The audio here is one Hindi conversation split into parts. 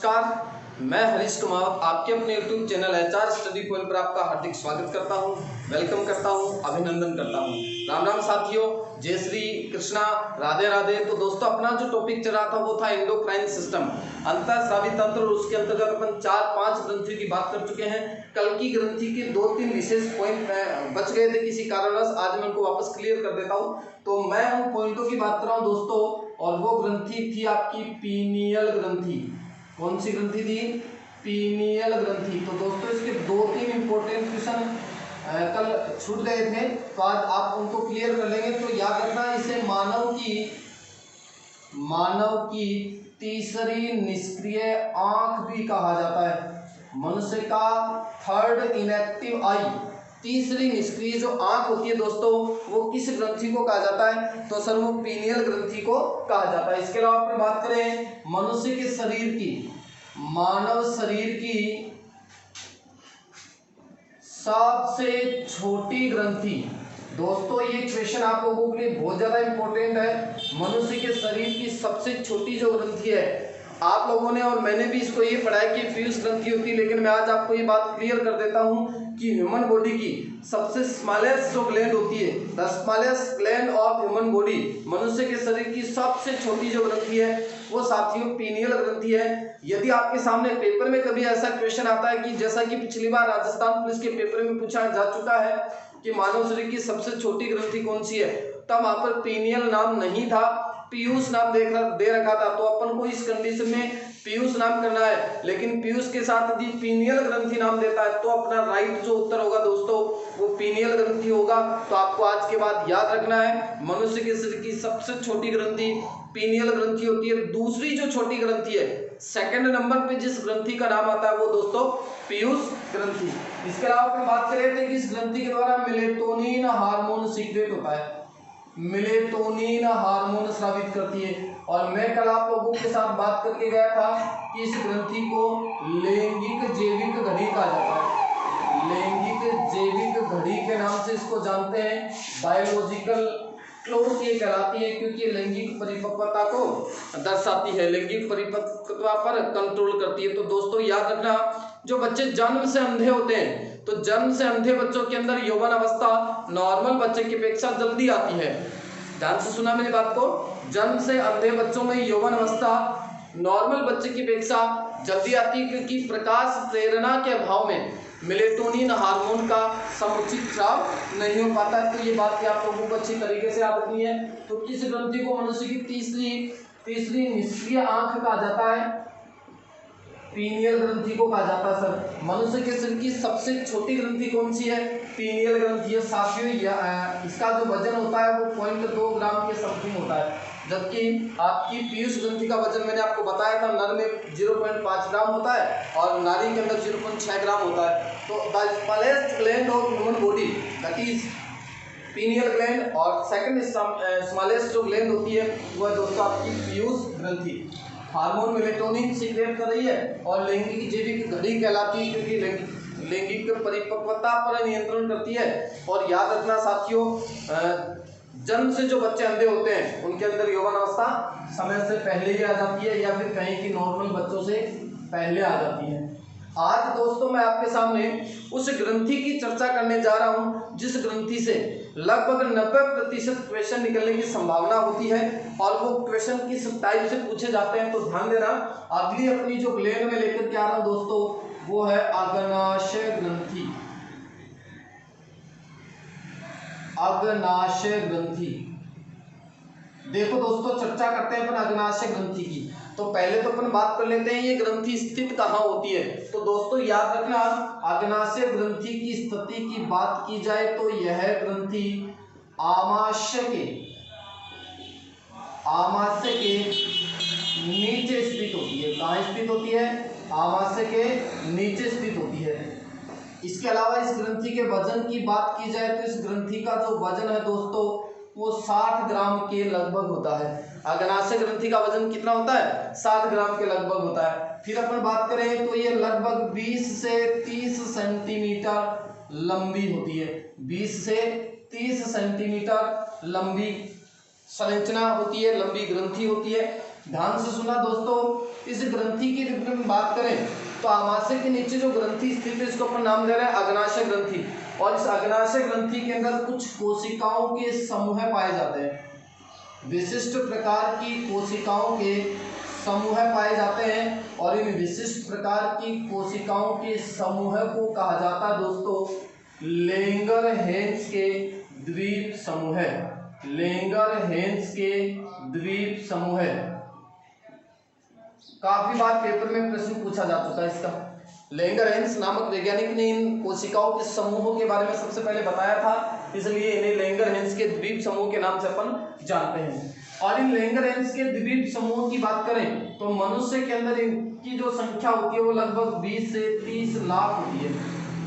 नमस्कार, मैं हरीश कुमार आपके अपने YouTube channel HR study point पर आपका हार्दिक स्वागत करता हूं, वेलकम करता हूं, अभिनंदन करता हूं। राम राम साथियों, जय श्री कृष्णा, राधे राधे। तो दोस्तों, अपना जो टॉपिक चल रहा था वो था एंडोक्राइन सिस्टम, अंतःस्रावी तंत्र, और उसके अंतर्गत अपन 4-5 ग्रंथियों की बात कर चुके हैं। कल की ग्रंथि के 2-3 विशेष पॉइंट बच गए थे किसी कारणवश, आज मैं उनको वापस क्लियर कर देता हूँ। तो मैं उन पॉइंटों की बात कर रहा हूँ दोस्तों, और वो ग्रंथि थी आपकी पीनियल ग्रंथि। कौन सी ग्रंथि थी? पीनियल ग्रंथि। तो दोस्तों, इसके 2-3 इंपॉर्टेंट क्वेश्चन कल छूट गए थे, तो आज आप उनको क्लियर कर लेंगे। तो याद रखना, इसे मानव की तीसरी निष्क्रिय आंख भी कहा जाता है। मनुष्य का थर्ड इनएक्टिव आई, तीसरी निष्क्रिय जो आंख होती है दोस्तों, वो किस ग्रंथि को कहा जाता है? तो सर वो पीनियल ग्रंथि को कहा जाता है। इसके अलावा अपन बात करें मनुष्य के शरीर की, मानव शरीर की सबसे छोटी ग्रंथि, दोस्तों ये क्वेश्चन आप लोगों के लिए बहुत ज्यादा इंपॉर्टेंट है। मनुष्य के शरीर की सबसे छोटी जो ग्रंथि है, आप लोगों ने और मैंने भी इसको ये पढ़ा है कि पीयूष ग्रंथि होती है, लेकिन मैं आज आपको ये बात क्लियर कर देता हूँ कि ह्यूमन बॉडी की सबसे स्मॉलेस्ट जो ग्लैंड होती है, the smallest gland of human body, मनुष्य के शरीर की सबसे छोटी जो ग्रंथि है वो साथियों पीनियल ग्रंथि है। यदि आपके सामने पेपर में कभी ऐसा क्वेश्चन आता है कि जैसा कि पिछली बार राजस्थान पुलिस के पेपर में पूछा जा चुका है कि मानव शरीर की सबसे छोटी ग्रंथि कौन सी है, तब वहां पर पीनियल नाम नहीं था, पीयूष नाम दे रखा था। तो अपन को इस कंडीशन में पीयूष नाम करना है, लेकिन पीयूष के साथ यदि पीनियल ग्रंथि नाम देता है तो अपना राइट जो उत्तर होगा दोस्तों वो पीनियल ग्रंथि होगा। तो आपको आज के बाद याद रखना है, मनुष्य के शरीर की सबसे छोटी ग्रंथि पीनियल ग्रंथि होती है। दूसरी जो छोटी ग्रंथि है, सेकंड नंबर पे जिस ग्रंथि का नाम आता है वो दोस्तों पीयूष ग्रंथि। इसके अलावा अपन बात कर रहे थे कि इस ग्रंथि के द्वारा मेलेटोनिन हार्मोन सीक्रेट होता है, मेलेटोनिन हार्मोन स्रावित करती है। और मैं कल आप लोगों के साथ बात करके गया था कि इस ग्रंथि को लैंगिक जैविक घड़ी कहा जाता है, लैंगिक जैविक घड़ी के नाम से इसको जानते हैं। बायोलॉजिकल क्लॉक ये कहलाती है क्योंकि लैंगिक परिपक्वता को दर्शाती है, लैंगिक परिपक्वता पर कंट्रोल करती है। तो दोस्तों याद रखना, जो बच्चे जन्म से अंधे होते हैं, तो जन्म से अंधे बच्चों के अंदर यौवन अवस्था नॉर्मल बच्चे की अपेक्षा जल्दी आती है। ध्यान से सुना मेरी बात को, जन्म से अंधे बच्चों में यौवन अवस्था नॉर्मल बच्चे की अपेक्षा जल्दी आती है, क्योंकि प्रकाश प्रेरणा के अभाव में मेलेटोनिन हार्मोन का समुचित स्राव नहीं हो पाता है। तो ये बात आप लोगों को अच्छी तरीके से याद रखनी है। तो किस ग्रंथि को मनुष्य की तीसरी निष्क्रिय आंख कहा जाता है? पीनियल ग्रंथि को कहा जाता है। सर मनुष्य के शरीर की सबसे छोटी ग्रंथि कौन सी है? पीनियल ग्रंथि है साथियों। इसका जो वजन होता है वो 0.2 ग्राम के समथिंग होता है, जबकि आपकी पीयूष ग्रंथि का वजन मैंने आपको बताया था, नर में 0.5 ग्राम होता है और नारी के अंदर 0.6 ग्राम होता है। तो the smallest gland of human body that is pineal gland, और सेकंड स्मॉलेस्ट जो ग्लैंड होती है वो है दोस्तों आपकी पीयूष ग्रंथि। हार्मोन मेलेटोनिन सीक्रेट कर रही है और लैंगिक जैविक घड़ी कहलाती है क्योंकि लैंगिक परिपक्वता पर नियंत्रण करती है। और याद रखना साथियों, जन्म से जो बच्चे अंधे होते हैं उनके अंदर यौवन अवस्था समय से पहले ही आ जाती है, या फिर कहीं की नॉर्मल बच्चों से पहले आ जाती है। आज दोस्तों मैं आपके सामने उस ग्रंथि की चर्चा करने जा रहा हूं जिस ग्रंथि से लगभग 90% क्वेश्चन निकलने की संभावना होती है, और वो क्वेश्चन किस टाइप से पूछे जाते हैं। तो ध्यान देना, अगली अपनी जो ग्लैंड में लेकर के आ रहा हूं दोस्तों वो है अग्नाशय ग्रंथि। अग्नाशय ग्रंथि, देखो दोस्तों चर्चा करते हैं अपन अग्नाशय ग्रंथि की। तो पहले तो अपन बात कर लेते हैं ये ग्रंथि स्थित कहाँ होती है। तो दोस्तों याद रखना, अग्नाशय ग्रंथि की स्थिति की बात की जाए तो यह ग्रंथि आमाशय के नीचे स्थित होती है। कहाँ स्थित होती है? आमाशय के नीचे स्थित होती है। इसके अलावा इस ग्रंथि के वजन की बात की जाए तो इस ग्रंथि का जो वजन है दोस्तों वो 60 ग्राम के लगभग होता है। अग्नाशय ग्रंथि का वजन कितना होता है? 60 ग्राम के लगभग होता है। फिर अपन बात करें तो ये लगभग 20 से 30 सेंटीमीटर लंबी होती है, 20 से 30 सेंटीमीटर लंबी संरचना होती है, लंबी ग्रंथि होती है। ध्यान से सुना दोस्तों। इस ग्रंथि की यदि हम बात करें तो आमाशय के नीचे जो ग्रंथि स्थित है इसको अपन नाम दे रहे हैं अग्नाशय ग्रंथि। और इस अग्नाशय ग्रंथि के अंदर कुछ कोशिकाओं के समूह पाए जाते हैं, विशिष्ट प्रकार की कोशिकाओं के समूह पाए जाते हैं। और इन विशिष्ट प्रकार की कोशिकाओं के समूह को कहा जाता है दोस्तों लैंगरहैंस के द्वीप समूह। लैंगरहैंस के द्वीप समूह काफी बार पेपर में प्रश्न पूछा जा चुका है इसका। लैंगरहैंस नामक वैज्ञानिक ने इन कोशिकाओं के समूहों के बारे में सबसे पहले बताया था, इसलिए इन्हें लैंगरहैंस के द्वीप समूह के नाम से अपन जानते हैं। और इन लैंगरहैंस के द्वीप समूह की बात करें तो मनुष्य के अंदर इनकी जो संख्या होती है वो लगभग 20 से 30 लाख होती है।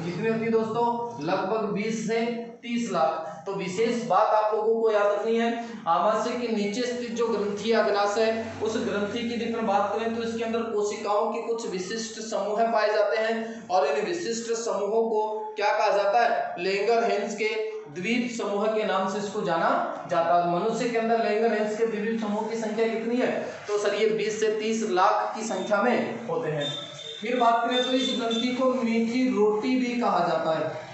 कितनी होती है दोस्तों? लगभग 20 से 30 लाख। तो विशेष बात आप लोगों को याद रखनी है, आमाशय के नीचे स्थित जो ग्रंथि अग्नाशय, उस ग्रंथि की यदि हम बात करें तो इसके अंदर कोशिकाओं के कुछ विशिष्ट समूह पाए जाते हैं। और इन विशिष्ट समूहों को क्या कहा जाता है? लैंगरहैंस के द्वीप समूह के नाम से इसको जाना जाता है। मनुष्य के अंदर लैंगरहैंस के द्वीप समूह की संख्या कितनी है? तो सर ये 20 से 30 लाख की संख्या में होते हैं। फिर बात करें तो इस ग्रंथि को मीठी रोटी भी कहा जाता है,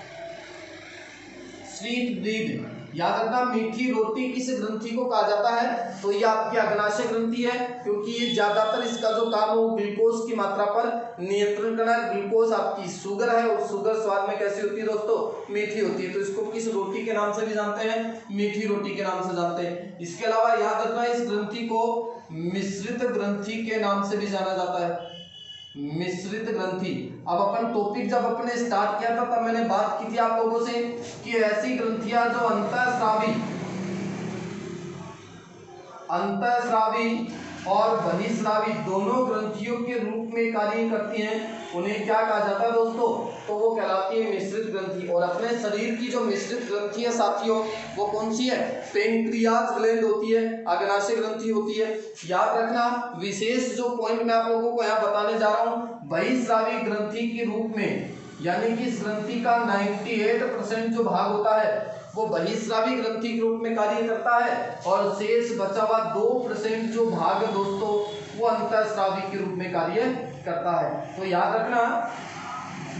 स्वीट ब्रेड। याद रखना, मीठी रोटी किस ग्रंथि को कहा जाता है? तो ये आपकी अग्नाशय ग्रंथि है, क्योंकि ये ज्यादातर इसका जो काम है वो ग्लूकोज की मात्रा पर नियंत्रण करना है। ग्लूकोज आपकी शुगर है और शुगर स्वाद में कैसी होती है दोस्तों? मीठी होती है। तो इसको किस रोटी के नाम से भी जानते हैं? मीठी रोटी के नाम से जानते हैं। इसके अलावा याद रखना, इस ग्रंथि को मिश्रित ग्रंथि के नाम से भी जाना जाता है, मिश्रित ग्रंथि। अब अपन टॉपिक जब अपने स्टार्ट किया था तब मैंने बात की थी आप लोगों से कि ऐसी ग्रंथियां जो अंतःस्रावी और बहिस्रावी दोनों ग्रंथियों के रूप में कार्य करती हैं, उन्हें क्या कहा जाता है दोस्तों? तो वो कहलाती है मिश्रित ग्रंथि। और अपने शरीर की जो मिश्रित ग्रंथि है साथियों, वो कौन सी है? पेंक्रियाज ग्लैंड होती है, अग्नाशय ग्रंथि होती है। याद रखना, विशेष जो पॉइंट मैं आप लोगों को यहाँ बताने जा रहा हूँ, बहिस्रावी ग्रंथि के रूप में, यानी कि इस ग्रंथि का 98% जो भाग होता है वो बहिस्रावी ग्रंथि के रूप में कार्य करता है, और शेष बचा हुआ 2% जो भाग है दोस्तों वो अंतःस्रावी के रूप में कार्य करता है। तो याद रखना,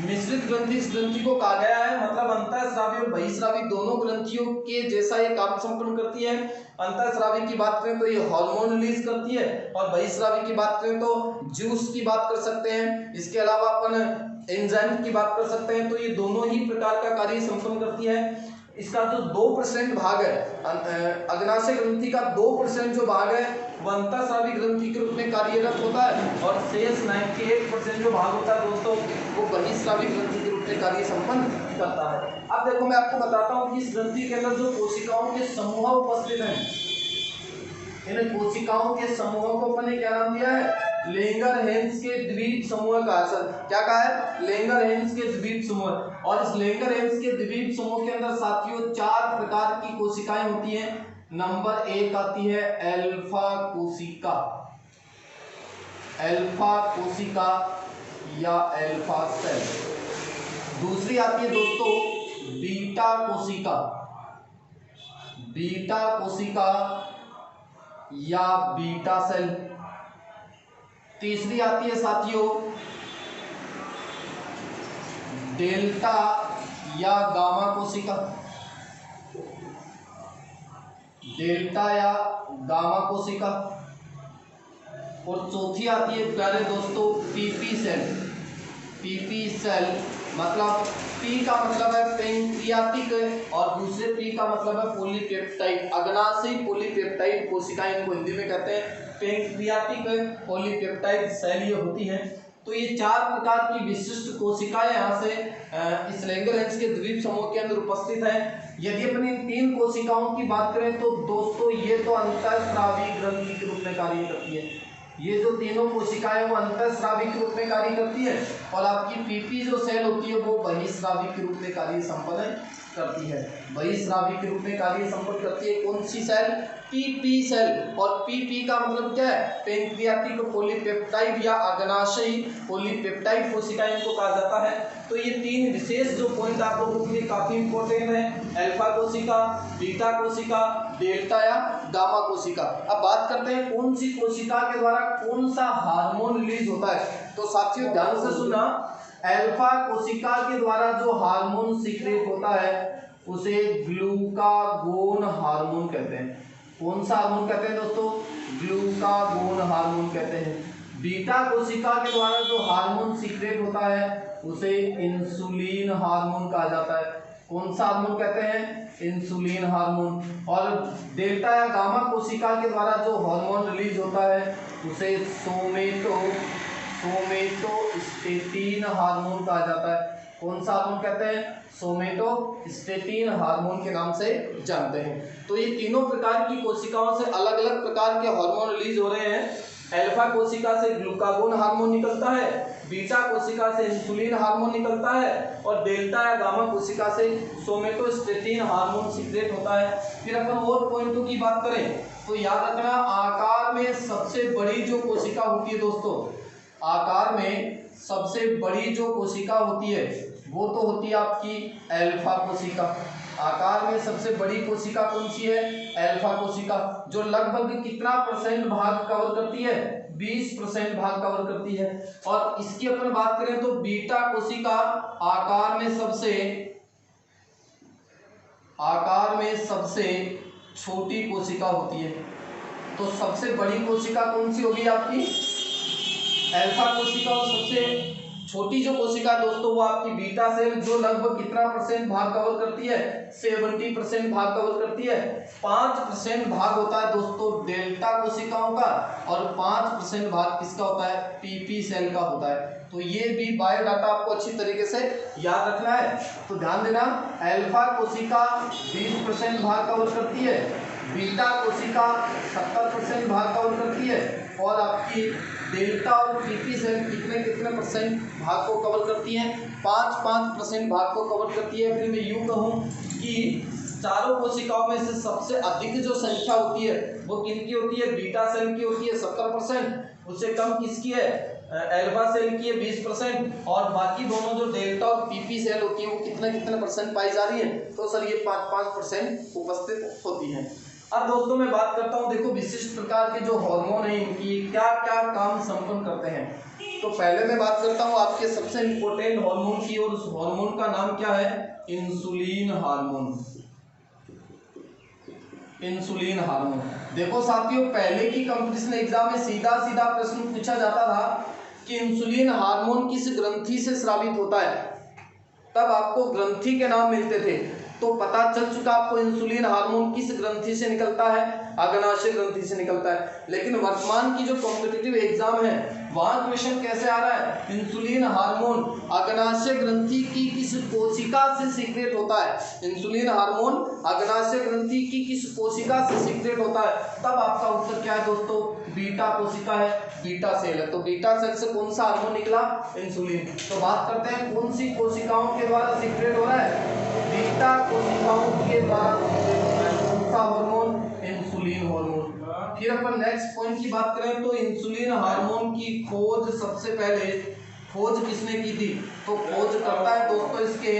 मिश्रित ग्रंथि इस ग्रंथि को कहा गया है, मतलब अंतःस्रावी और बहिस्रावी दोनों ग्रंथियों के जैसा ये काम संपन्न करती है। अंतःस्रावी की बात करें तो ये हार्मोन रिलीज करती है, और बहिस्रावी की बात करें तो जूस की बात कर सकते हैं। इसके अलावा अपन एंजाइम की बात कर सकते हैं। तो ये दोनों ही प्रकार का कार्य संपन्न करती है। इसका जो 2% भाग है, अग्नाशय ग्रंथि का 2% जो भाग है वो अंतःस्रावी ग्रंथि के रूप में कार्यरत होता है, और शेष 98% जो भाग होता है दोस्तों वो बहिस्रावी ग्रंथि के रूप में कार्य संपन्न करता है। अब देखो मैं आपको बताता हूँ कि इस ग्रंथि के अंदर जो कोशिकाओं के समूह उपस्थित हैं, इन कोशिकाओं के समूहों को अपन ने क्या नाम दिया है? लैंगरहैंस के द्वीप समूह का। सर क्या कहा है? लैंगरहैंस के द्वीप समूह। और इस लैंगरहैंस के द्वीप समूह के अंदर साथियों 4 प्रकार की कोशिकाएं होती हैं। नंबर 1 आती है अल्फा कोशिका, अल्फा कोशिका या अल्फा सेल। दूसरी आती है दोस्तों बीटा कोशिका, बीटा कोशिका या बीटा सेल। तीसरी आती है साथियों डेल्टा या गामा कोशिका, डेल्टा या गामा कोशिका। और चौथी आती है प्यारे दोस्तों पीपी सेल, पीपी सेल मतलब पी का मतलब है पेंक्रियाटिक और दूसरे पी का मतलब है पॉलीपेप्टाइड, अग्नाशयी पॉलीपेप्टाइड कोशिकाएं इनको हिंदी में कहते हैं पेंक्रियाटिक पॉलीपेप्टाइड सेल ये होती हैं। तो ये 4 प्रकार की विशिष्ट कोशिकाएं यहाँ से इस लैंगरहैंस के द्वीप समूह के अंदर उपस्थित हैं। यदि अपनी इन 3 कोशिकाओं की बात करें तो दोस्तों ये तो अंतःस्रावी ग्रंथि के रूप में कार्य करती है, ये जो तीनों कोशिकाएं वो अंतःस्रावी के रूप में कार्य करती है, और आपकी पीपी जो सेल होती है वो बहिस्रावी के रूप में कार्य संपन्न करती है, बहिस्रावी के रूप में कार्य संपन्न करती है। कौन सी सेल? PP cell. और पीपी का मतलब क्या है? पैंक्रियाटिक पॉलीपेप्टाइड या अग्नाशयी पॉलीपेप्टाइड कोशिकाएं इनको कहा जाता है। तो ये तीन विशेष जो पॉइंट आप लोगों के लिए काफी इंपॉर्टेंट है, अल्फा कोशिका, बीटा कोशिका, डेल्टा या गामा कोशिका। अब बात करते हैं कौन सी कोशिका के द्वारा कौन सा हार्मोन रिलीज होता है। तो साथियों ध्यान से सुना, अल्फा कोशिका के द्वारा जो हार्मोन सीक्रेट होता है उसे ग्लूकागोन हार्मोन कहते हैं। कौन सा हार्मोन कहते हैं दोस्तों? ग्लूकागोन हार्मोन कहते हैं। बीटा कोशिका के द्वारा जो हार्मोन सीक्रेट होता है उसे इंसुलिन हार्मोन कहा जाता है। कौन सा हार्मोन कहते हैं? Insulin hormone. और डेल्टा या गामा कोशिका के द्वारा जो हार्मोन रिलीज होता है उसे सोमेटोस्टेटिन हार्मोन कहा जाता है। कौन सा हार्मोन कहते हैं? सोमेटोस्टेटिन हार्मोन के नाम से जानते हैं। तो ये तीनों प्रकार की कोशिकाओं से अलग अलग प्रकार के हार्मोन रिलीज हो रहे हैं। अल्फा कोशिका से ग्लूकागोन हार्मोन निकलता है, बीटा कोशिका से इंसुलिन हार्मोन निकलता है और डेल्टा या गामा कोशिका से सोमेटोस्टेटिन हार्मोन सीक्रेट होता है। फिर अपन और पॉइंटों की बात करें तो याद रखना, आकार में सबसे बड़ी जो कोशिका होती है दोस्तों, आकार में सबसे बड़ी जो कोशिका होती है वो तो होती है आपकी अल्फा कोशिका। आकार में सबसे बड़ी कोशिका कौन सी है? अल्फा कोशिका, जो लगभग कितना % भाग कवर करती है? 20% भाग कवर करती है। और इसकी अपन बात करें तो बीटा कोशिका आकार में सबसे छोटी कोशिका होती है। तो सबसे बड़ी कोशिका कौन सी होगी आपकी? अल्फा कोशिका। और सबसे छोटी जो कोशिका दोस्तों वो आपकी बीटा सेल, जो लगभग कितना % भाग कवर करती है? 70% भाग कवर करती है। 5% भाग होता है दोस्तों डेल्टा कोशिकाओं का और 5% भाग किसका होता है? पीपी सेल का होता है। तो ये भी बायोडाटा आपको अच्छी तरीके से याद रखना है। तो ध्यान देना, अल्फा कोशिका 20% भाग कवर करती है, बीटा कोशिका 70% भाग कवर करती है और आपकी डेल्टा और पीपी सेल कितने % भाग को कवर करती हैं? 5% भाग को कवर करती है। फिर मैं यूं कहूं कि चारों कोशिकाओं में से सबसे अधिक जो संख्या होती है वो किनकी होती है? बीटा सेल की होती है 70%, उससे कम किसकी है? अल्फा सेल की है 20%, और बाकी दोनों जो डेल्टा और पीपी सेल होती है वो कितने % पाई जा रही है? तो सर ये 5% उपस्थित होती है। अब दोस्तों मैं बात करता हूँ, देखो विशिष्ट प्रकार के जो हार्मोन है इनकी क्या क्या काम संपन्न करते हैं। तो पहले मैं बात करता हूँ आपके सबसे इंपॉर्टेंट हार्मोन की, और उस हार्मोन का नाम क्या है? Insulin hormone. Insulin hormone. देखो साथियों, पहले की कंपटीशन एग्जाम में सीधा प्रश्न पूछा जाता था कि इंसुलिन हार्मोन किस ग्रंथि से स्रावित होता है, तब आपको ग्रंथि के नाम मिलते थे। तो पता चल चुका आपको इंसुलिन हार्मोन किस ग्रंथि से निकलता है? अग्नाशय ग्रंथि से निकलता है। लेकिन वर्तमान की जो कॉम्पिटिटिव एग्जाम है वहां क्वेश्चन कैसे आ रहा है? इंसुलिन हार्मोन अग्नाशय ग्रंथि की किस कोशिका से सीक्रेट होता है? इंसुलिन हार्मोन अग्नाशय ग्रंथि की किस कोशिका से सीक्रेट होता है? तब आपका उत्तर क्या है दोस्तों? बीटा कोशिका है, बीटा सेल है। तो बीटा सेल से कौन सा हार्मोन निकला? इंसुलिन। तो बात करते हैं कौन सी कोशिकाओं के द्वारा सीक्रेट हो रहा है? बीटा कोशिकाओं के द्वारा कौन सा हार्मोन? Insulin hormone. फिर अपन नेक्स्ट पॉइंट की बात करें तो इंसुलिन हार्मोन की खोज सबसे पहले किसने की थी? तो खोज करता है दोस्तों इसके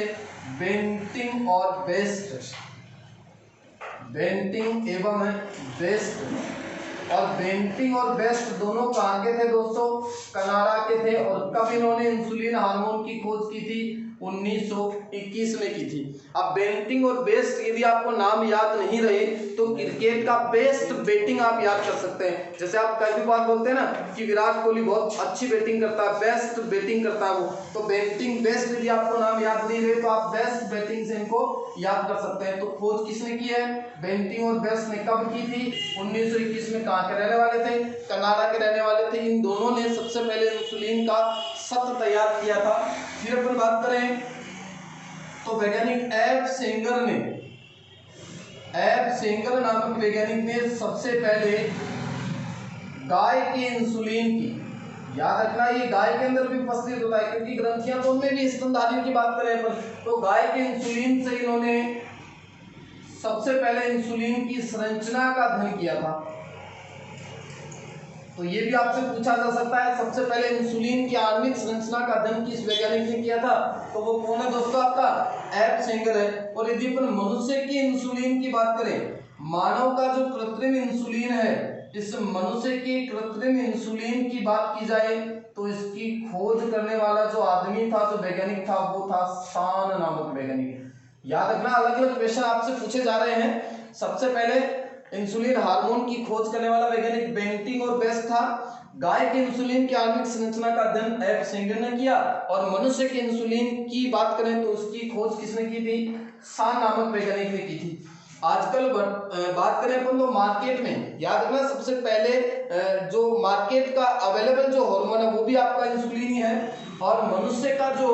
बेंटिंग और बेस्ट। बेंटिंग एवं बेस्ट। और बेंटिंग और बेस्ट दोनों कहाँ के थे दोस्तों? कनाडा के थे। और कब इन्होंने इंसुलिन हार्मोन की खोज की थी? 1921 में की थी। अब बेंटिंग और बेस्ट यदि आपको नाम याद नहीं रहे तो क्रिकेट का बेस्ट बैटिंग आप याद कर सकते हैं। जैसे आप कई बार बोलते हैं ना कि विराट कोहली बहुत अच्छी बैटिंग करता है, बेस्ट बैटिंग करता है वो, तो बेंटिंग बेस्ट यदि आपको नाम याद नहीं रहे तो आप बेस्ट बैटिंग से इनको याद कर सकते हैं। तो खोज किसने की है? बेंटिंग और बेस्ट ने। कब की थी? 1921 में। कहाँ के रहने वाले थे? कनाडा के रहने वाले थे। इन दोनों ने सबसे पहले इंसुलिन का सत्व तैयार किया था। फिर अपन बात करें तो वैज्ञानिक एफ सेंगर नामक वैज्ञानिक ने सबसे पहले गाय के याद रखना ये गाय के अंदर भी उपस्थित होता है, क्योंकि ग्रंथियां तो उनमें भी स्तनधारियों की बात करें अपन तो गाय के इंसुलिन से इन्होंने सबसे पहले इंसुलिन की संरचना का अध्ययन किया था। तो ये भी आपसे पूछा जा सकता है, सबसे पहले इंसुलिन की आणविक संरचना का अध्ययन किस वैज्ञानिक ने किया था? तो वो कौन है दोस्तों? आपका एफ सेंगर है। और यदि अपन मनुष्य की इंसुलिन की बात करें, मानव का जो कृत्रिम इंसुलिन है, इस मनुष्य के कृत्रिम इंसुलिन की बात की जाए तो इसकी खोज करने वाला जो आदमी था, जो वैज्ञानिक था, वो था सान नामक वैज्ञानिक। याद रखना, अलग अलग क्वेश्चन आपसे पूछे जा रहे हैं। सबसे पहले इंसुलिन हार्मोन की खोज करने वाला वैज्ञानिक बेंटिंग और बेस्ट था। गाय के इंसुलिन की आणविक संरचना का अध्ययन एफ सेंगर ने किया। और मनुष्य के इंसुलिन की बात करें तो उसकी खोज किसने की थी? सान नामक वैज्ञानिक ने की थी। आजकल बात करें अपन तो मार्केट में, याद रखना सबसे पहले जो मार्केट का अवेलेबल जो हार्मोन है वो भी आपका इंसुलिन ही है। और मनुष्य का जो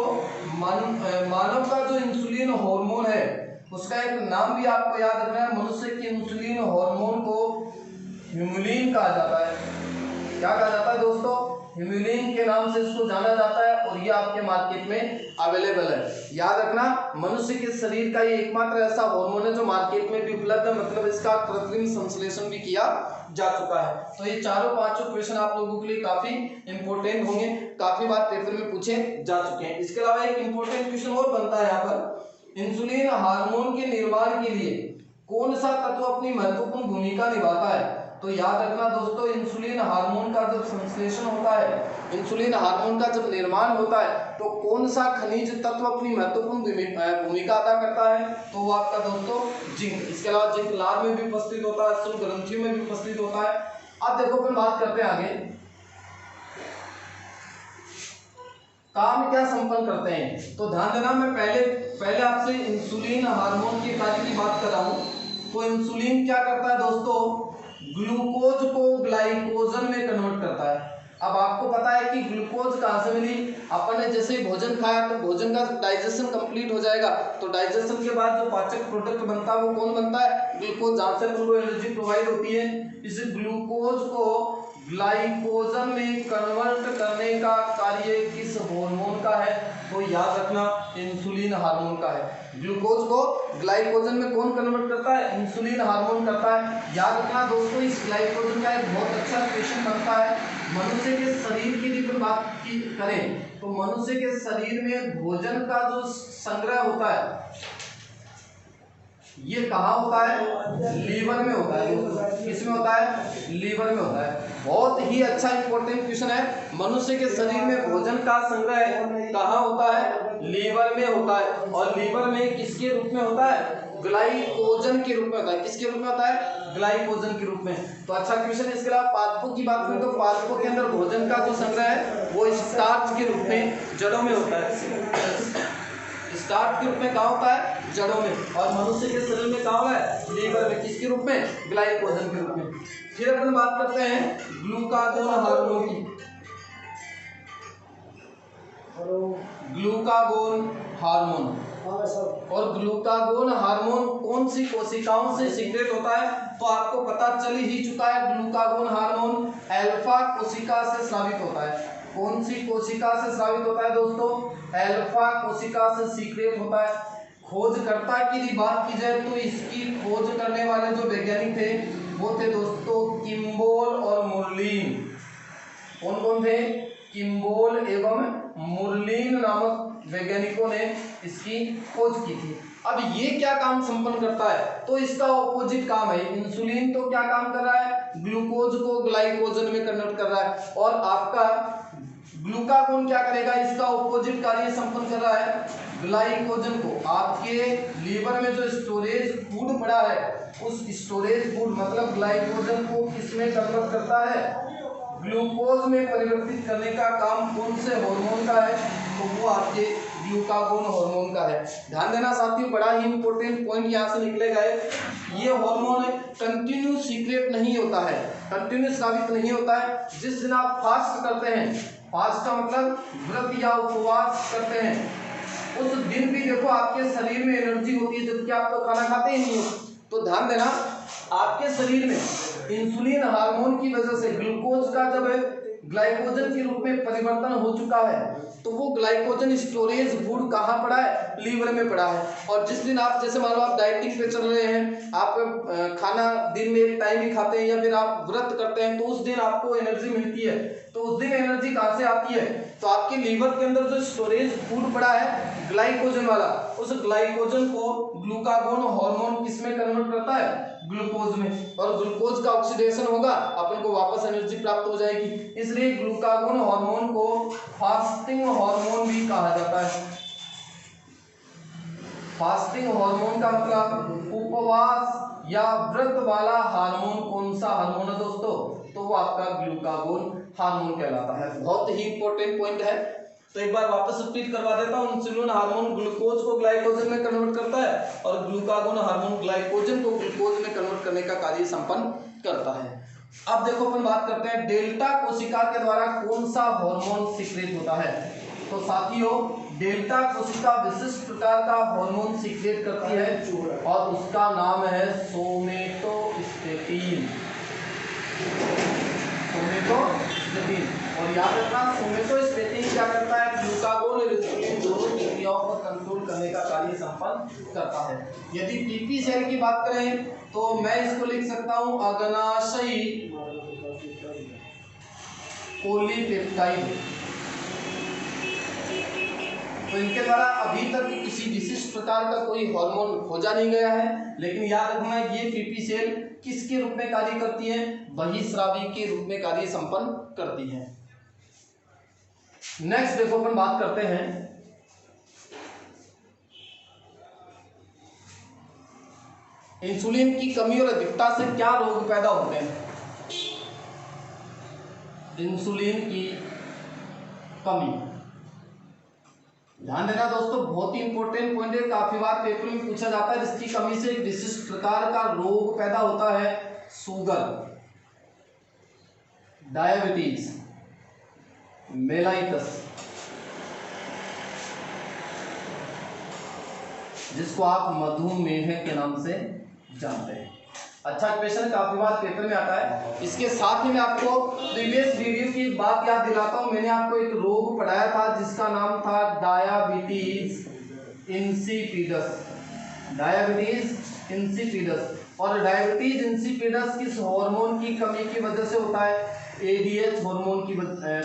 मानव का जो इंसुलिन हार्मोन है उसका एक नाम भी आपको याद रखना है। मनुष्य के इंसुलिन हार्मोन को ह्यूमुलिन कहा जाता है। क्या कहा जाता है दोस्तों? ह्यूमुलिन के नाम से इसको जाना जाता है और ये आपके मार्केट में अवेलेबल है। याद रखना, मनुष्य के शरीर का ये एकमात्र ऐसा हार्मोन है जो मार्केट में भी उपलब्ध है, मतलब इसका कृत्रिम संश्लेषण भी किया जा चुका है। तो ये चारों पांचों क्वेश्चन आप लोगों के लिए काफी इंपॉर्टेंट होंगे, काफी बार पेपर में पूछे जा चुके हैं। इसके अलावा एक इंपॉर्टेंट क्वेश्चन और बनता है यहाँ पर, इंसुलिन हार्मोन के निर्माण के लिए कौन सा तत्व अपनी महत्वपूर्ण भूमिका निभाता है? तो याद रखना दोस्तों, इंसुलिन हार्मोन का जब संश्लेषण होता है, इंसुलिन हार्मोन का जब निर्माण होता है तो कौन सा खनिज तत्व अपनी महत्वपूर्ण भूमिका अदा करता है? तो वो आपका दोस्तों जिंक। इसके अलावा जिंक लार में भी उपस्थित होता है, स्तन ग्रंथियों में भी उपस्थित होता है। अब देखो फिर बात करते हैं आगे, काम क्या संपन्न करते हैं। तो ध्यान देना, मैं पहले आपसे इंसुलिन हार्मोन के कार्य की बात कर रहा हूं। तो इंसुलिन क्या करता है दोस्तों? ग्लूकोज को ग्लाइकोजन में कन्वर्ट करता है। अब आपको पता है कि ग्लूकोज कहाँ से मिली? अपन ने जैसे ही भोजन खाया तो भोजन का डाइजेशन कंप्लीट हो जाएगा, तो डाइजेशन के बाद जो पाचक प्रोडक्ट बनता है वो कौन बनता है? ग्लूकोज, जहाँ से उनको एनर्जी प्रोवाइड होती है। इस ग्लूकोज को ग्लाइकोजन में कन्वर्ट करने का कार्य किस हार्मोन का है? तो याद रखना, इंसुलिन हार्मोन का है। ग्लूकोज को ग्लाइकोजन में कौन कन्वर्ट करता है? इंसुलिन हार्मोन करता है। याद रखना दोस्तों, इस ग्लाइकोजन का एक बहुत अच्छा क्वेश्चन बनता है। मनुष्य के शरीर की यदि बात की करें तो मनुष्य के शरीर में भोजन का जो संग्रह होता है ये कहाँ होता है? लीवर में होता है। किसमें होता है? लीवर में होता है। बहुत ही अच्छा इंपॉर्टेंट क्वेश्चन है। मनुष्य के शरीर में भोजन का संग्रह कहाँ होता है? लीवर में होता है। और लीवर में किसके रूप में होता है? ग्लाइकोजन के रूप में होता है। किसके रूप में होता है? ग्लाइकोजन के रूप में। तो अच्छा क्वेश्चन है। इसके अलावा पादपों की बात करें तो पादपों के अंदर भोजन का जो संग्रह है वो स्टार्च के रूप में जड़ों में होता है। स्टार्च के रूप में कहाँ होता है? जड़ों में। और मनुष्य के शरीर में कहाँ है? लीवर में। किसके रूप में? ग्लाइकोजन के रूप में। फिर अपन बात करते हैं ग्लूकागोन हार्मोन की। ग्लूकागोन हार्मोन, और ग्लूकागोन हार्मोन कौन सी कोशिकाओं से सीक्रेट होता है? तो आपको पता चल ही चुका है, ग्लूकागोन हार्मोन अल्फा कोशिका से स्रावित होता है। कौन सी कोशिका से स्रावित होता है दोस्तों? अल्फा कोशिका से सीक्रेट होता है। खोजकर्ता की यदि बात की जाए तो इसकी खोज करने वाले जो वैज्ञानिक थे वो थे दोस्तों किम्बोल और मुरलीन। कौन कौन थे? किम्बोल एवं मुरलीन नामक वैज्ञानिकों ने इसकी खोज की थी। अब ये क्या काम संपन्न करता है? तो इसका ऑपोजिट काम है। इंसुलिन तो क्या काम कर रहा है? ग्लूकोज को ग्लाइकोजन में कन्वर्ट कर रहा है। और आपका ग्लूकागोन क्या करेगा? इसका ऑपोजिट कार्य संपन्न कर रहा है। ग्लाइकोजन को आपके लीवर में जो स्टोरेज फूड पड़ा है उस स्टोरेज फूड मतलब ग्लाइकोजन को किसमें कन्वर्ट करता है? ग्लूकोज में परिवर्तित करने का काम कौन से हार्मोन का है? तो वो आपके ग्लूकागोन हार्मोन का है। ध्यान देना साथियों, बड़ा ही इंपॉर्टेंट पॉइंट यहाँ से निकलेगा। ये हार्मोन कंटिन्यू सीक्रेट नहीं होता है, कंटिन्यू स्रावित नहीं होता है। जिस दिन आप फास्ट करते हैं, फास्ट का मतलब व्रत या उपवास करते हैं, उस दिन भी देखो आपके शरीर में एनर्जी होती है, जबकि आप तो खाना खाते ही नहीं हो। तो ध्यान देना, आपके शरीर में इंसुलिन हार्मोन की वजह से ग्लूकोज का जब ग्लाइकोजन के रूप में परिवर्तन हो चुका है, तो वो ग्लाइकोजन स्टोरेज फूड कहाँ पड़ा है, लीवर में पड़ा है। और जिस दिन आप, जैसे मान लो आप डाइटिंग पे चल रहे हैं, आप खाना दिन में एक टाइम ही खाते हैं या फिर आप व्रत करते हैं, तो उस दिन आपको एनर्जी मिलती है। तो उस दिन एनर्जी कहाँ से आती है, तो आपके लीवर के अंदर जो स्टोरेज फूड पड़ा है ग्लाइकोजन वाला, उस ग्लाइकोजन को ग्लूकागोन हार्मोन किस में कन्वर्ट करता है, ग्लूकोज में, और ग्लूकोज का ऑक्सीडेशन होगा, अपन को वापस एनर्जी प्राप्त हो जाएगी। इसलिए ग्लूकागोन हार्मोन को फास्टिंग हार्मोन भी कहा जाता है। फास्टिंग हार्मोन का मतलब उपवास या व्रत वाला हार्मोन कौन सा हार्मोन है दोस्तों, तो वो आपका ग्लूकागोन हार्मोन कहलाता है। बहुत ही इंपॉर्टेंट पॉइंट है, तो एक बार वापस रिपीट करवा देता हूं। इंसुलिन हार्मोन ग्लूकोज को ग्लाइकोजन में कन्वर्ट करता है और ग्लूकागोन हार्मोन ग्लाइकोजन को ग्लूकोज में कन्वर्ट करने का कार्य संपन्न करता है। अब देखो अपन बात करते हैं डेल्टा कोशिका के द्वारा कौन सा हार्मोन सीक्रेट होता है। तो साथियों, डेल्टा कोशिका विशिष्ट प्रकार का हार्मोन सीक्रेट करती है और उसका नाम है सोमेटोस्टेटिन। सोमेटोस्टेटिन, और याद रखना सोमेटोस्टेटिन क्या करता है, ग्लूकागोन और इंसुलिन दोनों की क्रियाओं को कंट्रोल करने का कार्य संपन्न करता है। यदि पीपी सेल की बात करें तो मैं इसको लिख सकता हूं अग्नाशयी पॉलीपेप्टाइड। तो इनके द्वारा अभी तक किसी विशिष्ट प्रकार का कोई हार्मोन खोजा नहीं गया है, लेकिन याद रखना ये पीपी सेल किसके रूप में कार्य करती है, बहिस्रावी के रूप में कार्य संपन्न करती है। नेक्स्ट देखो अपन बात करते हैं इंसुलिन की कमी और अधिकता से क्या रोग पैदा होते हैं। इंसुलिन की कमी, ध्यान देना दोस्तों, बहुत ही इंपॉर्टेंट पॉइंट है, काफी बार पेपर में पूछा जाता है। इसकी कमी से एक विशिष्ट प्रकार का रोग पैदा होता है, शुगर, डायबिटीज, मेलाइटस, जिसको आप मधुमेह के नाम से जानते हैं। अच्छा क्वेश्चन, काफी बार पेपर में आता है। इसके साथ ही मैं आपको प्रीवियस वीडियो की बात याद दिलाता हूं। मैंने आपको एक रोग पढ़ाया था जिसका नाम था डायबिटीज इंसिपिडस। डायबिटीज इंसिपिडस, और डायबिटीज इंसिपिडस किस हार्मोन की कमी की वजह से होता है, एडीएच हार्मोन की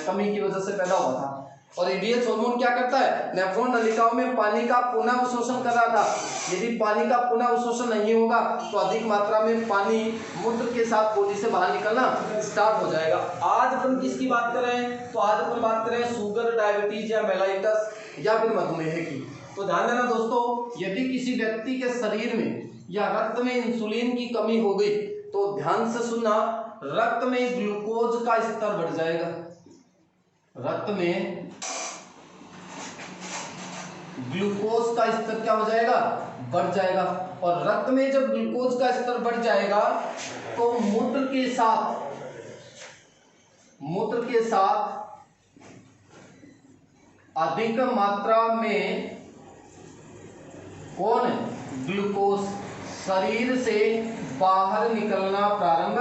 कमी की वजह से पैदा हुआ था। और एडीएच हार्मोन क्या करता है, नेफ्रॉन नलिकाओं में पानी का पुनः अवशोषण कर रहा था। यदि पानी का पुनः अवशोषण नहीं होगा तो अधिक मात्रा में पानी मूत्र के साथ बॉडी से बाहर निकलना स्टार्ट हो जाएगा। आज अपन किसकी बात कर रहे हैं, तो आज अपन बात कर रहे हैं शुगर, डायबिटीज या मेलाइटस या फिर मधुमेह की। तो ध्यान देना दोस्तों, यदि किसी व्यक्ति के शरीर में या रक्त में इंसुलिन की कमी हो गई तो ध्यान से सुनना, रक्त में ग्लूकोज का स्तर बढ़ जाएगा। रक्त में ग्लूकोज का स्तर क्या हो जाएगा, बढ़ जाएगा। और रक्त में जब ग्लूकोज का स्तर बढ़ जाएगा तो मूत्र के साथ अधिक मात्रा में कौन, ग्लूकोज शरीर से बाहर निकलना प्रारंभ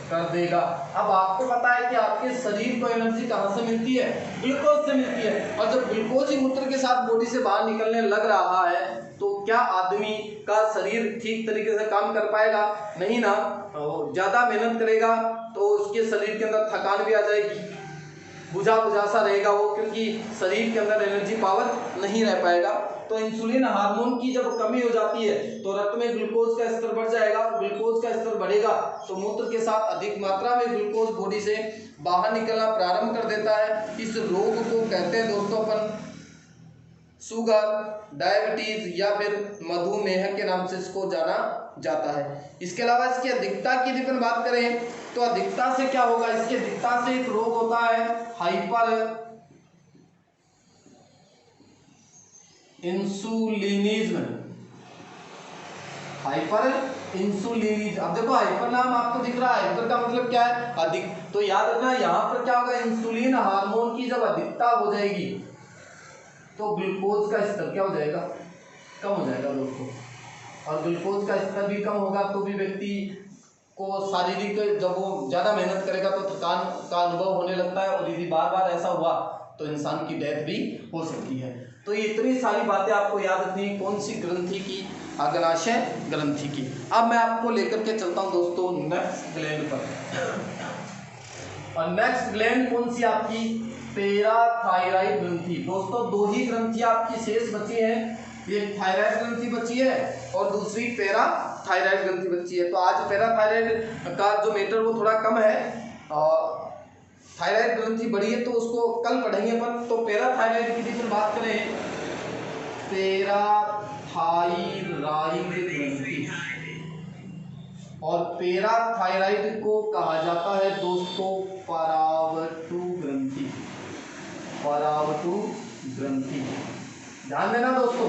कर देगा। अब आपको पता है कि आपके शरीर को एनर्जी कहां से मिलती है, ग्लूकोज से मिलती है। और जब ग्लूकोज ही मूत्र के साथ बॉडी से बाहर निकलने लग रहा है तो क्या आदमी का शरीर ठीक तरीके से काम कर पाएगा, नहीं ना। ज्यादा मेहनत करेगा तो उसके शरीर के अंदर थकान भी आ जाएगी, बुझा सा रहेगा वो, क्योंकि शरीर के अंदर एनर्जी पावर नहीं रह पाएगा। तो इंसुलिन हार्मोन की जब कमी हो जाती है तो रक्त में ग्लूकोज का स्तर बढ़ जाएगा। ग्लूकोज का स्तर बढ़ेगा तो मूत्र के साथ अधिक मात्रा में ग्लूकोज बॉडी से बाहर निकलना प्रारंभ कर देता है। इस रोग को कहते हैं दोस्तों अपन शुगर, डायबिटीज या फिर मधुमेह के नाम से इसको जाना जाता है। इसके अलावा इसकी अधिकता की यदि अपन बात करें तो अधिकता से क्या होगा, इसकी अधिकता से एक रोग होता है हाइपर इंसुलिनिज्म। हाइपर इंसुलिनिज्म, अब देखो हाइपर नाम आपको दिख रहा है, हाइपर का मतलब क्या है, अधिक। तो याद रखना यहाँ पर क्या होगा, इंसुलिन हार्मोन की जब अधिकता हो जाएगी तो ग्लूकोज का स्तर क्या हो जाएगा, कम हो जाएगा दोस्तों। और ग्लूकोज का स्तर भी कम होगा तो भी व्यक्ति को शारीरिक, जब वो ज़्यादा मेहनत करेगा तो थकान का अनुभव होने लगता है, और यदि बार बार ऐसा हुआ तो इंसान की डेथ भी हो सकती है। तो ये इतनी सारी बातें आपको याद रखनी है कौन सी ग्रंथि की, अग्नाशय ग्रंथि की। अब मैं आपको लेकर के चलता हूँ दोस्तों नेक्स्ट ग्लैंड पर, और नेक्स्ट ग्लैंड कौन सी आपकी, पैराथायराइड ग्रंथि। दोस्तों दो ही ग्रंथि आपकी शेष बची हैं, एक थायराइड ग्रंथि बची है और दूसरी पैराथायराइड ग्रंथि बची है। तो आज पैराथायराइड का जो मैटर वो थोड़ा कम है, और थायराइड ग्रंथि बड़ी है तो उसको कल पढ़ेंगे अपन। तो पैराथायराइड की यदि बात करें, पैराथायराइड ग्रंथि, और पैराथायराइड को कहा जाता है दोस्तों परावर्तु ग्रंथि, परावर्तु ग्रंथि। ध्यान देना दोस्तों,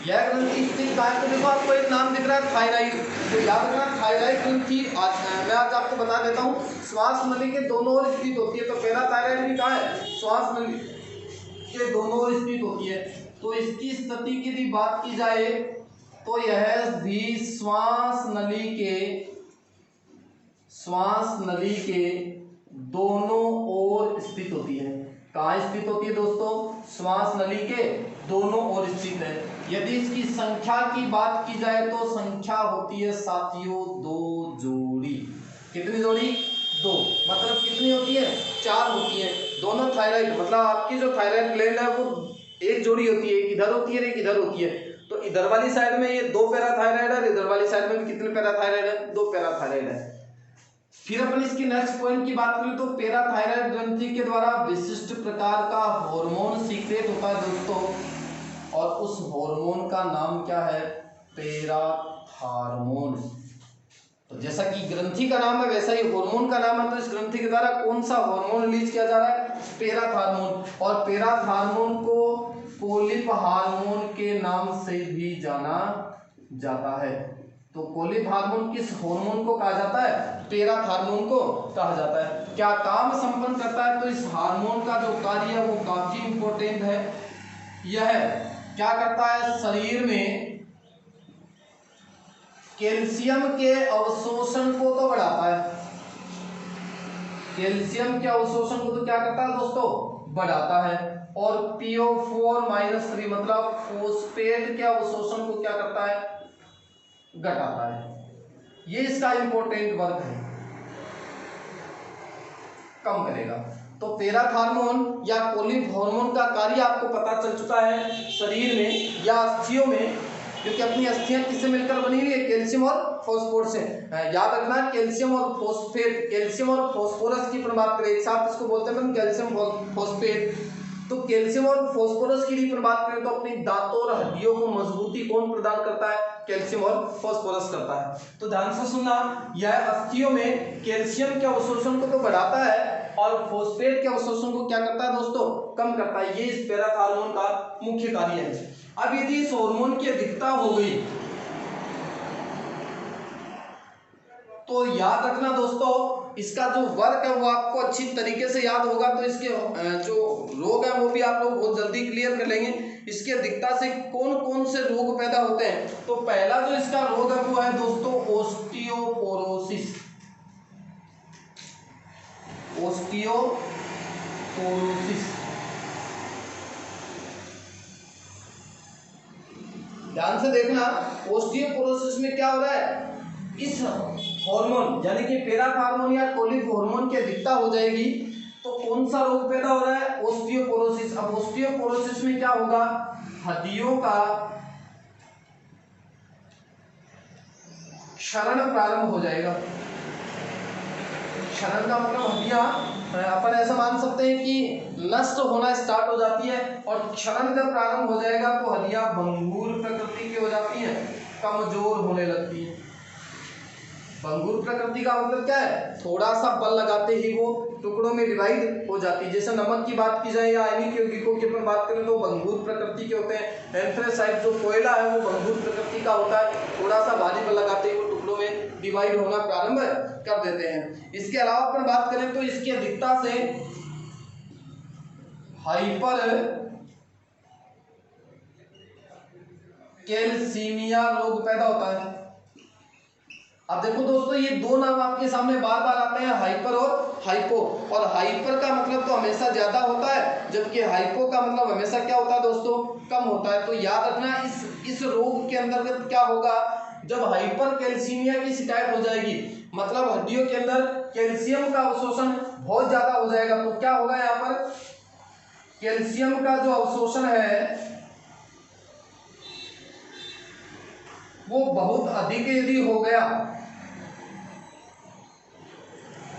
यह ग्रंथि स्थित कहाँ है, तो देखो आपको एक नाम दिख रहा है थायराइड, तो याद रखना थायराइड ग्रंथि। मैं आज आपको बता देता हूँ, श्वास नली के दोनों ओर स्थित होती है। तो पैराथायराइड भी कहाँ है, श्वास नली के दोनों ओर स्थित होती है। तो इसकी स्थिति की यदि बात की जाए तो यह भी श्वास नली के दोनों ओर स्थित होती है। कहाँ स्थित होती है दोस्तों, श्वास नली के दोनों ओर स्थित है। यदि इसकी संख्या की बात की जाए तो संख्या होती है साथियों 2 जोड़ी। कितनी जोड़ी, 2, मतलब कितनी होती है, 4 होती है। दोनों थायराइड, मतलब आपकी जो थायराइड ग्लैंड है वो एक जोड़ी होती है, एक इधर होती है एक इधर होती है। तो इधर वाली साइड में ये 2 पैराथायराइड है, इधर वाली साइड में भी कितने पैराथायराइड है, 2 पैराथायराइड है। फिर अपन इसकी नेक्स्ट पॉइंट की बात करें तो पैराथायराइड ग्रंथि के द्वारा विशिष्ट प्रकार का हार्मोन सीक्रेट होता है दोस्तों, और उस हार्मोन का नाम क्या है, पैराथार्मोन। तो जैसा कि ग्रंथि का नाम है वैसा ही हार्मोन का नाम है। तो इस ग्रंथि के द्वारा कौन सा हार्मोन रिलीज किया जा रहा है, पैराथार्मोन। और पैराथार्मोन को पोलिप हार्मोन के नाम से भी जाना जाता है। तो पोलिप हार्मोन किस हार्मोन को कहा जाता है, पैराथार्मोन को कहा जाता है। क्या काम संपन्न करता है, तो इस हार्मोन का जो कार्य है वो काफी इंपॉर्टेंट है। यह क्या करता है, शरीर में कैल्शियम के अवशोषण को तो बढ़ाता है, कैल्शियम के अवशोषण को तो क्या करता है दोस्तों, बढ़ाता है। और PO4-3 मतलब फोस्फेट के अवशोषण को क्या करता है, घटाता है। ये इसका इंपॉर्टेंट वर्क है, कम करेगा। तो पैराथार्मोन या पोलिप हार्मोन का कार्य आपको पता चल चुका है शरीर में या अस्थियों में, क्योंकि अपनी अस्थियां किससे मिलकर बनी हुई है, कैल्शियम और फास्फोरस से। याद रखना कैल्शियम और फॉस्फेट, कैल्शियम और फास्फोरस की अपन बात करें एक साथ, इसको बोलते हैं कैल्शियम फॉस्फेट। तो कैल्शियम और फास्फोरस की अपन बात करें तो अपनी दांतों और हड्डियों को मजबूती कौन प्रदान करता है, कैल्शियम और फास्फोरस करता है। तो ध्यान से सुनना, यह अस्थियों में कैल्शियम के अवशोषण को तो बढ़ाता है और फॉस्फेट के अवशोषण को क्या करता है दोस्तों, कम करता है। ये इस पैराथार्मोन का मुख्य कार्य है। अब यदि इस हार्मोन की अधिकता हो गई तो याद रखना दोस्तों, इसका जो वर्क है वो आपको अच्छी तरीके से याद होगा। तो इसके जो रोग है वो भी आप लोग बहुत जल्दी क्लियर कर लेंगे। इसकी अधिकता से कौन कौन से रोग पैदा होते हैं। तो पहला जो इसका रोग है वो है दोस्तों ओस्टियोपोरोसिस, ओस्टियोपोरोसिस। ध्यान से देखना, ओस्टियोपोरोसिस में क्या हो रहा है, इस हार्मोन यानी कि पैराथार्मोन या पोलिप हार्मोन की अधिकता हो जाएगी तो कौन सा रोग पैदा हो रहा है, ओस्टियोपोरोसिस। अब ओस्टियोपोरोसिस में क्या होगा, हड्डियों का क्षरण प्रारंभ हो जाएगा। क्षरण का मतलब हड्डियां अपन ऐसा मान सकते हैं कि नष्ट होना स्टार्ट हो जाती है, और क्षरण जब प्रारंभ हो जाएगा तो हड्डियां भंगुर प्रकृति की हो जाती हैं, कमजोर होने लगती है। भंगुर प्रकृति का मतलब क्या है, थोड़ा सा बल लगाते ही वो टुकड़ों में डिवाइड हो जाती है। जैसे नमक की बात की जाए या आयनिक यौगिकों की अपन बात करें तो भंगुर प्रकृति के होते हैं। एंथ्रेसाइट जो कोयला है वो भंगुर प्रकृति का होता है, थोड़ा सा भारी बल लगाते ही वो टुकड़ों में डिवाइड होना प्रारंभ कर देते हैं। इसके अलावा अपन बात करें तो इसकी अधिकता से हाइपर कैल्सीमिया रोग पैदा होता है। अब देखो दोस्तों, ये दो नाम आपके सामने बार बार आते हैं, हाइपर और हाइपो। और हाइपर का मतलब तो हमेशा ज्यादा होता है, जबकि हाइपो का मतलब हमेशा क्या होता है दोस्तों, कम होता है। तो याद रखना इस रोग के अंतर्गत क्या होगा, जब हाइपर कैल्सीमिया की शिकायत हो जाएगी, मतलब हड्डियों के अंदर कैल्शियम का अवशोषण बहुत ज्यादा हो जाएगा, तो क्या होगा यहाँ पर, कैल्शियम का जो अवशोषण है वो बहुत अधिक यदि हो गया,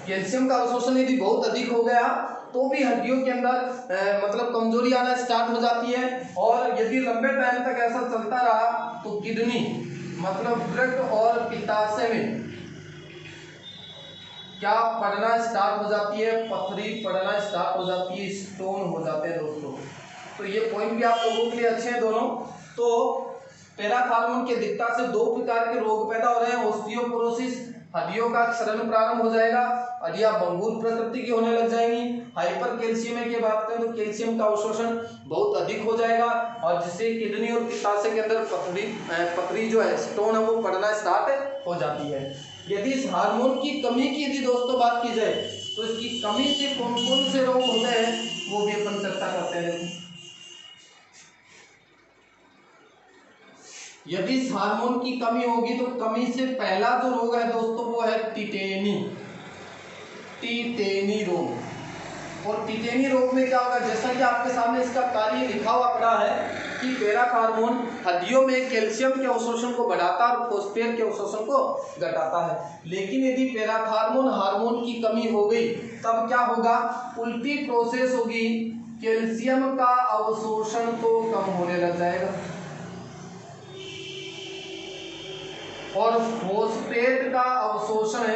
कैल्शियम का अवशोषण यदि बहुत अधिक हो गया तो भी हड्डियों के अंदर मतलब कमजोरी आना स्टार्ट हो जाती है। और यदि लंबे टाइम तक ऐसा चलता रहा तो किडनी मतलब वृक्क और पित्ताशय में क्या पड़ना स्टार्ट हो जाती है, पथरी पड़ना स्टार्ट हो जाती है, स्टोन हो जाते हैं दोस्तों। तो ये पॉइंट भी आप लोगों के लिए अच्छे हैं दोनों। तो पैराथार्मोन की अधिकता से दो प्रकार के रोग पैदा हो रहे हैं, ऑस्टियोपोरोसिस, हड्डियों का क्षरण प्रारंभ हो जाएगा, हड्डियां भंगुर प्रकृति की होने लग जाएंगी। हाइपर कैल्शियम की बात करें तो कैल्शियम का अवशोषण बहुत अधिक हो जाएगा और जिससे किडनी और पित्ताशय के अंदर पथरी जो है, स्टोन है, वो पड़ना स्टार्ट हो जाती है। यदि इस हार्मोन की कमी की यदि दोस्तों बात की जाए तो इसकी कमी से कौन कौन से रोग होते हैं वो भी अपन चर्चा करते हैं। यदि इस हार्मोन की कमी होगी तो कमी से पहला जो रोग है दोस्तों वो है टिटेनी रोग। और टिटेनी रोग में क्या होगा, जैसा कि आपके सामने इसका कार्य लिखा हुआ पड़ा है कि पैराथार्मोन हड्डियों में कैल्शियम के अवशोषण को बढ़ाता है और फॉस्फेट के अवशोषण को घटाता है। लेकिन यदि पैराथार्मोन हार्मोन की कमी हो गई तब क्या होगा, उल्टी प्रोसेस होगी, कैल्शियम का अवशोषण तो कम होने लग जाएगा और फॉस्फेट का अवशोषण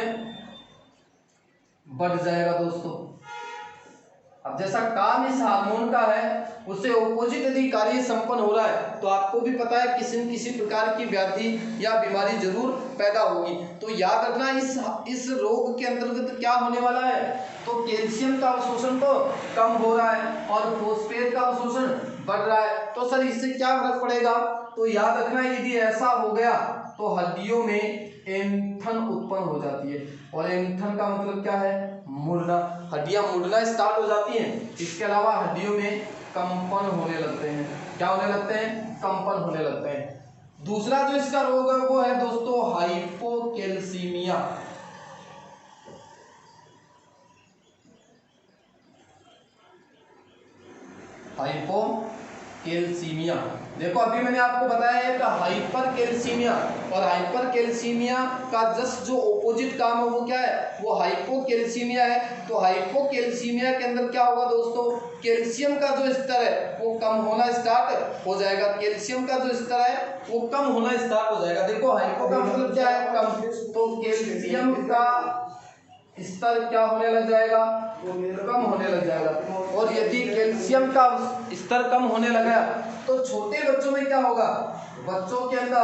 बढ़ जाएगा दोस्तों। अब जैसा काम इस हार्मोन का है उससे ऑपोजिट यदि कार्य संपन्न हो रहा है तो आपको भी पता है किसी न किसी प्रकार की व्याधि या बीमारी जरूर पैदा होगी। तो याद रखना इस रोग के अंतर्गत क्या होने वाला है, तो कैल्शियम का अवशोषण तो कम हो रहा है और फॉस्फेट का अवशोषण बढ़ रहा है। तो सर इससे क्या फर्क पड़ेगा, तो याद रखना यदि ऐसा हो गया तो हड्डियों में ऐंठन उत्पन्न हो जाती है। और ऐंठन का मतलब क्या है, मुड़ना, हड्डियां मुड़ना स्टार्ट हो जाती हैं। इसके अलावा हड्डियों में कंपन होने लगते हैं। क्या होने लगते हैं, कंपन होने लगते हैं। दूसरा जो इसका रोग है वो है दोस्तों हाइपोकैल्सीमिया। हाइपोकैल्सीमिया, देखो अभी मैंने आपको बताया है कि हाइपर कैल्सीमिया और हाइपर कैल्सीमिया का जस्ट जो ऑपोजिट काम है वो क्या है, वो हाइपोकैल्सीमिया है। तो हाइपोकैल्सीमिया के अंदर क्या होगा दोस्तों, कैल्शियम का जो स्तर है वो कम होना स्टार्ट हो जाएगा, कैल्शियम का जो स्तर है वो कम होना स्टार्ट हो जाएगा। देखो हाइपो का मतलब क्या है, कम, तो कैल्शियम का स्तर क्या होने लग जाएगा, कम होने लग जाएगा। और यदि कैल्शियम का स्तर कम होने लगा तो छोटे बच्चों में क्या होगा, बच्चों के अंदर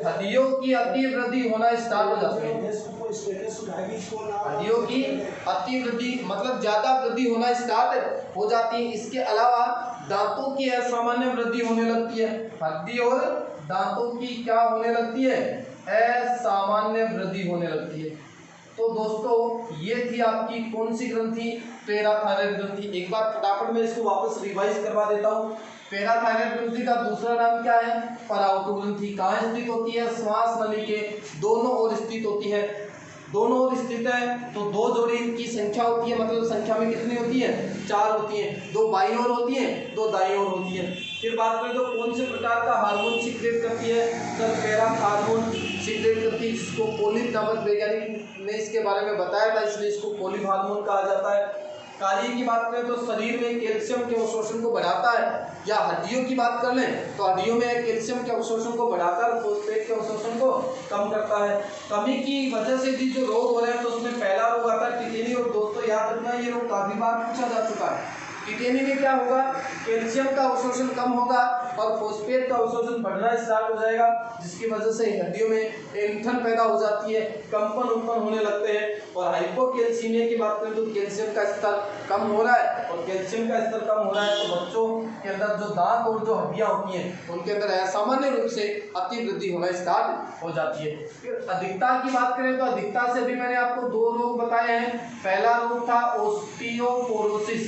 हड्डियों की अति वृद्धि होना स्टार्ट हो जाती है। हड्डियों की अति वृद्धि मतलब ज्यादा वृद्धि होना स्टार्ट हो जाती है। इसके अलावा दांतों की असामान्य वृद्धि होने लगती है। हड्डी और दांतों की क्या होने लगती है, असामान्य वृद्धि होने लगती है। तो दोस्तों ये थी आपकी कौन सी ग्रंथि, पैराथायरॉइड ग्रंथि। एक बार फटाफट में इसको वापस रिवाइज करवा देता हूँ। पैराथायरॉइड ग्रंथि का दूसरा नाम क्या है, पराउटो ग्रंथि। कहाँ स्थित होती है, श्वास नली के दोनों ओर स्थित होती है। दोनों ओर स्थित है तो दो जोड़ी की संख्या होती है, मतलब संख्या में कितनी होती है, 4 होती है। दो बाईं ओर होती है, दो दाईं ओर होती है। फिर बात करें तो कौन से प्रकार का हार्मोन सीक्रेट करती है, सर पैराथार्मोन सीक्रेट करती है, जिसको पोलिप नामक वैज्ञानिक ने इसके बारे में बताया था, इसलिए इसको पोलिप हार्मोन कहा जाता है। कार्य की बात करें तो शरीर में कैल्शियम के अवशोषण को बढ़ाता है, या हड्डियों की बात कर लें तो हड्डियों में कैल्शियम के अवशोषण को बढ़ाकर फॉस्फेट के अवशोषण को कम करता है। कमी की वजह से भी जो रोग हो रहे हैं तो उसमें पहला रोग आता है टिटेनी। और दोस्तों याद रखना ये रोग काफी बार पूछा जा चुका है। टिटेनी में क्या होगा, कैल्शियम का अवशोषण कम होगा और फॉस्फेट का अवशोषण बढ़ना स्टार्ट हो जाएगा, जिसकी वजह से हड्डियों में ऐंठन पैदा हो जाती है, कंपन उत्पन्न होने लगते हैं। और हाइपोकैल्सीमिया की बात करें तो कैल्शियम का स्तर कम हो रहा है, और कैल्शियम का स्तर कम हो रहा है तो बच्चों के अंदर जो दांत और जो हड्डियां होती हैं उनके अंदर असामान्य रूप से अति वृद्धि होना स्टार्ट हो जाती है। फिर अधिकता की बात करें तो अधिकता से भी मैंने आपको 2 रोग बताए हैं। पहला रोग था ओस्टियोपोरोसिस,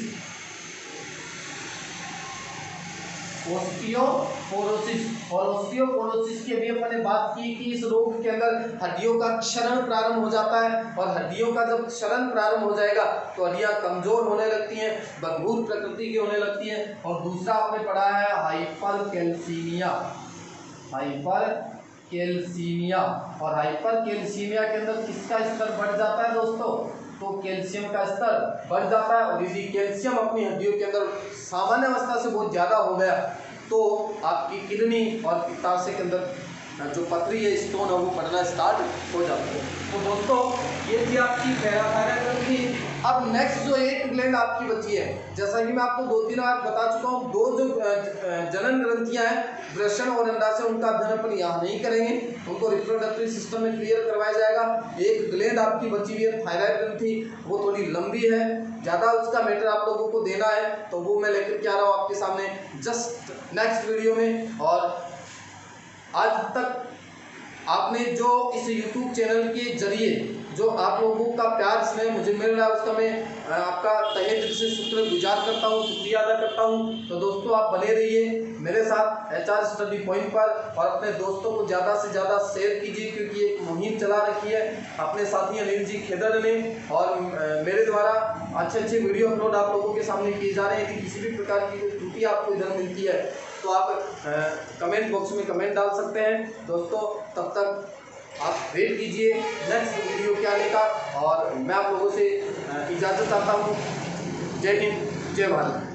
और ओस्टियोपोरोसिस की भी अपने बात की कि इस रोग के अंदर हड्डियों का क्षरण प्रारंभ हो जाता है, और हड्डियों का जब क्षरण प्रारंभ हो जाएगा तो हड्डियां कमजोर होने लगती हैं, भंगुर प्रकृति की होने लगती हैं। और दूसरा आपने पढ़ा है हाइपरकैल्सीमिया, और हाइपरकैल्सीमिया के अंदर किसका स्तर बढ़ जाता है दोस्तों, तो कैल्शियम का स्तर बढ़ जाता है। और यदि कैल्शियम अपनी हड्डियों के अंदर सामान्य अवस्था से बहुत ज़्यादा हो गया तो आपकी किडनी और पित्ताशय के अंदर जो पथरी है, स्टोन है, वो पड़ना स्टार्ट हो जाता है। तो दोस्तों ये थी आपकी पैराथायरॉइड ग्रंथि। अब नेक्स्ट जो एक ग्लैंड आपकी बची है, जैसा कि मैं आपको 2-3 बार बता चुका हूँ, 2 जो जनन ग्रंथियाँ हैं, वृषण और अंडाशय, उनका अध्ययन अपन यहाँ नहीं करेंगे, उनको रिप्रोडक्टिव सिस्टम में क्लियर करवाया जाएगा। एक ग्लैंड आपकी बची हुई है थायराइड ग्रंथि, वो थोड़ी लंबी है, ज़्यादा उसका मैटर आप लोगों को देना है, तो वो मैं लेकर के आ रहा हूँ आपके सामने जस्ट नेक्स्ट वीडियो में। और आज तक आपने जो इस YouTube चैनल के जरिए जो आप लोगों का प्यार स्नेह मुझे मिल रहा है, उसका मैं आपका तहे दिल से शुक्रगुजार करता हूँ, शुक्रिया अदा करता हूँ। तो दोस्तों आप बने रहिए मेरे साथ HR स्टडी पॉइंट पर, और अपने दोस्तों को ज़्यादा से ज़्यादा शेयर कीजिए, क्योंकि एक मुहिम चला रखी है अपने साथी अनिल जी खेदड़ ने, और मेरे द्वारा अच्छे वीडियो अपलोड आप लोगों के सामने किए जा रहे हैं। यदि किसी भी प्रकार की कोई त्रुटि आपको इधर मिलती है तो आप कमेंट बॉक्स में कमेंट डाल सकते हैं। दोस्तों तब तक आप वेट कीजिए नेक्स्ट वीडियो के आने का, और मैं आप लोगों से इजाज़त चाहता हूँ। जय हिंद, जय भारत।